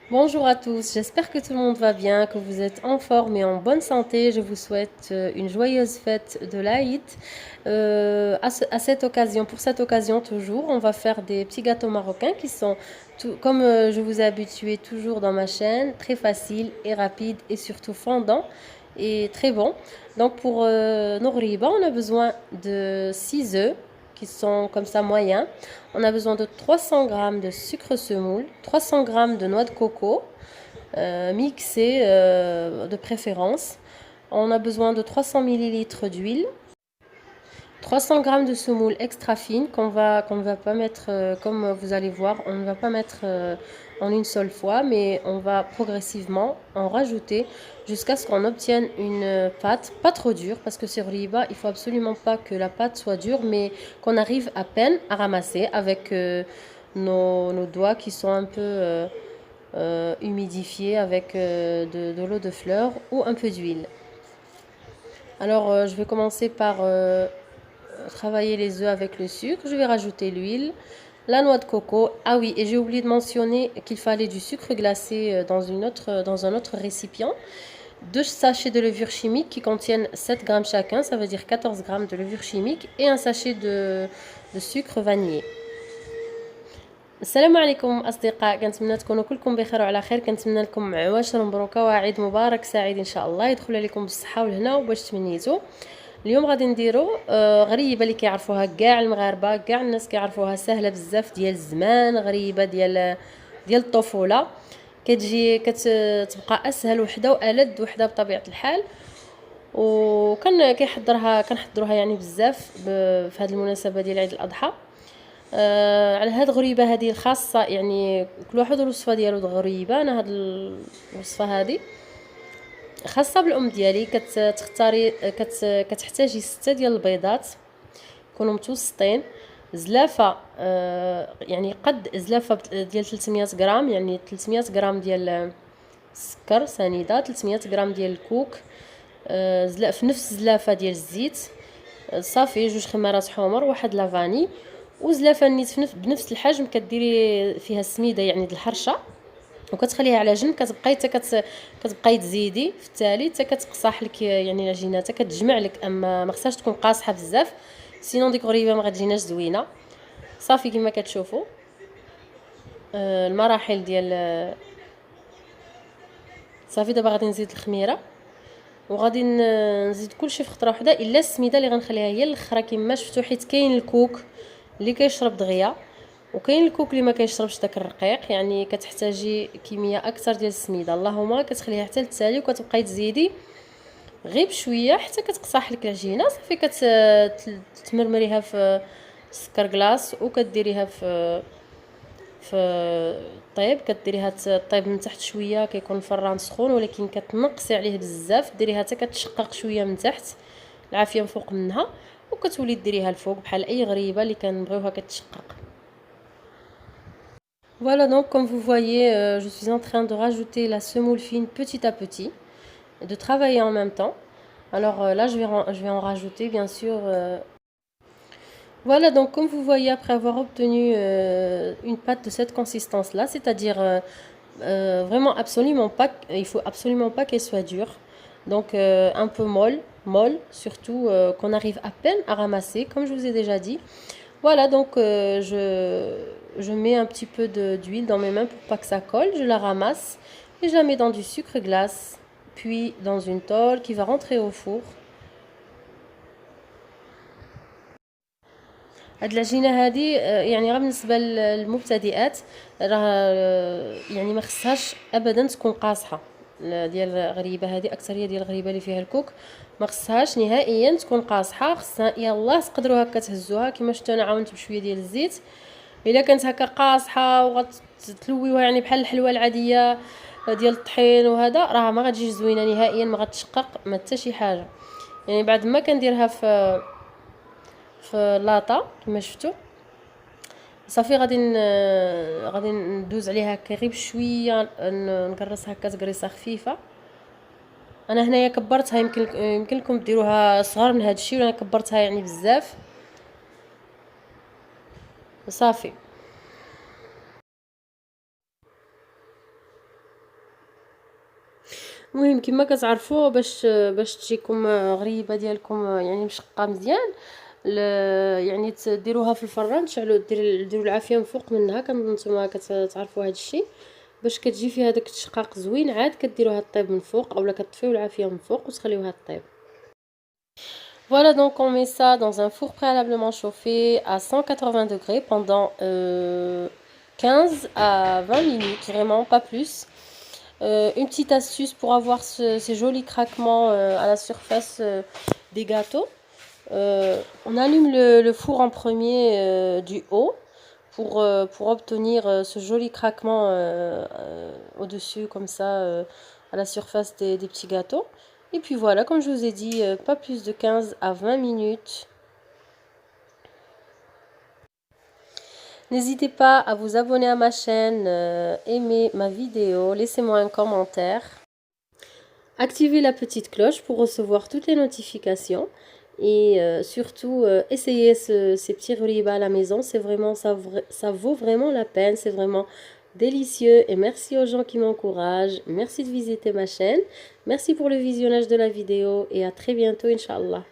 Bonjour à tous, j'espère que tout le monde va bien, que vous êtes en forme et en bonne santé. Je vous souhaite une joyeuse fête de l'Aïd. À cette occasion, pour cette occasion toujours, on va faire des petits gâteaux marocains qui sont, comme je vous ai habitué toujours dans ma chaîne, très faciles et rapides et surtout fondants et très bons. Donc pour nos riba, on a besoin de 6 œufs qui sont comme ça moyens. On a besoin de 300 g de sucre semoule, 300 g de noix de coco mixée de préférence. On a besoin de 300 millilitres d'huile, 300 g de semoule extra fine qu'on ne va pas mettre, comme vous allez voir, on ne va pas mettre en une seule fois, mais on va progressivement en rajouter jusqu'à ce qu'on obtienne une pâte pas trop dure, parce que sur riba, il faut absolument pas que la pâte soit dure, mais qu'on arrive à peine à ramasser avec nos doigts qui sont un peu humidifiés avec de l'eau de fleur ou un peu d'huile. Alors, je vais commencer par travailler les œufs avec le sucre. Je vais rajouter l'huile, la noix de coco. Ah oui, et j'ai oublié de mentionner qu'il fallait du sucre glacé dans un autre récipient. 2 sachets de levure chimique qui contiennent 7 grammes chacun, ça veut dire 14 grammes de levure chimique et un sachet de sucre vanillé. السلام عليكم أصدقاء، كنتمنى تكونوا كلكم بخير وعلى خير. كنتمنى لكم عواشر مبروكة وعيد مبارك سعيد إن شاء الله يدخل عليكم بالصحة والهنا وباش تمنيتوا. اليوم غادي نديرو غريبه اللي كيعرفوها كاع المغاربه، كاع الناس كيعرفوها، سهله بزاف ديال الزمان، غريبه ديال الطفوله. كتجي كتبقى اسهل وحده والذ وحده بطبيعه الحال. وكان كنحضروها يعني بزاف في هذه المناسبه ديال عيد الاضحى. على هاد الغريبه هذه الخاصه، يعني كل واحد الوصفه ديالو غريبه. انا هاد الوصفه هذه خاصه بالام ديالي. كتختاري كتحتاجي 6 ديال البيضات يكونوا متوسطين، زلافه يعني قد زلافه ديال 300 غرام، يعني 300 غرام ديال السكر سنيده، 300 غرام ديال الكوك، في نفس زلافه ديال الزيت صافي، 2 خمارات حمر، واحد لافاني، وزلافه نيت بنفس الحجم كديري فيها السميده يعني د الحرشه وكتخليها على جنب. كتبقاي تزيدي في التالي حتى كتقصاح لك يعني العجينه، حتى كتجمع لك، اما ما خصهاش تكون قاصحه بزاف سينون ديك غريبه ما غتجيناش زوينه. صافي كما كتشوفوا المراحل ديال. صافي دابا غادي نزيد الخميره وغادي نزيد كلشي في خطره واحده الا السميده اللي غنخليها هي الاخرى كما شفتوا، حيت كاين الكوك اللي كيشرب دغيا وكاين الكوك اللي ما كيشربش داك الرقيق، يعني كتحتاجي كميه اكثر ديال السميده. اللهم كتخليها حتى للتالي وكتبقاي تزيدي غير بشويه حتى كتقصاح لك العجينه. صافي كتمرمريها في السكر كلاص وكديريها في طيب، كديريها طيب من تحت شويه، كيكون الفران سخون ولكن كتنقصي عليه بزاف، ديريها حتى كتشقق شويه من تحت، العافيه من فوق منها، وكتولي ديريها الفوق بحال اي غريبه اللي كنبغيوها كتشقق. Voilà, donc comme vous voyez, je suis en train de rajouter la semoule fine petit à petit, de travailler en même temps. Alors là, je vais en rajouter bien sûr. Voilà, donc comme vous voyez, après avoir obtenu une pâte de cette consistance-là, c'est-à-dire vraiment absolument pas, il faut absolument pas qu'elle soit dure. Donc un peu molle, surtout qu'on arrive à peine à ramasser, comme je vous ai déjà dit. Voilà, donc je mets un petit peu d'huile dans mes mains pour pas que ça colle. Je la ramasse et je la mets dans du sucre glace, puis dans une tôle qui va rentrer au four. هاد العجينه هادي يعني غير بالنسبه للمبتدئات، راه يعني ما خصهاش ابدا تكون قاصحه. ديال الغريبه هذه، اكثريه ديال الغريبه اللي فيها الكوك ما خصهاش نهائيا تكون قاصحه، خصها يلاه تقدروا هكا تهزوها كما شفتوا انا عاونت بشويه ديال الزيت. الا كانت هكا قاصحه وغتلويوها يعني بحال الحلوه العاديه ديال الطحين وهذا، راه ما غتجيش زوينه نهائيا، ما غتشقق ما حتى شي حاجه. يعني بعد ما كنديرها في لاطه كما شفتوا، صافي غادي ندوز عليها هكا غير بشويه، نقرصها هكا تقريصه خفيفه. انا هنايا كبرتها، يمكن لكم ديروها صغار من هذا الشيء، وانا كبرتها يعني بزاف. صافي المهم كما كتعرفوا باش تجيكم غريبه ديالكم يعني مشقه مزيان، يعني ديروها في الفران، تشعلوا ديروا العافيه من فوق منها، كنتوما كتعرفوا هذا الشيء، باش كتجي فيها داك التشقاق زوين. عاد كديروها طيب من فوق اولا كطفيو العافيه من فوق وتخليوها طيب. Voilà, donc on met ça dans un four préalablement chauffé à 180 degrés pendant 15 à 20 minutes, vraiment pas plus. Une petite astuce pour avoir ces jolis craquements à la surface des gâteaux. On allume le four en premier du haut pour obtenir ce joli craquement au-dessus, comme ça, à la surface des petits gâteaux. Et puis voilà, comme je vous ai dit, pas plus de 15 à 20 minutes. N'hésitez pas à vous abonner à ma chaîne, aimer ma vidéo, laissez-moi un commentaire. Activez la petite cloche pour recevoir toutes les notifications. Et surtout, essayez ces petits reliés à la maison. C'est vraiment, ça vaut vraiment la peine. C'est vraiment délicieux. Et merci aux gens qui m'encouragent. Merci de visiter ma chaîne. Merci pour le visionnage de la vidéo. Et à très bientôt, Inch'Allah.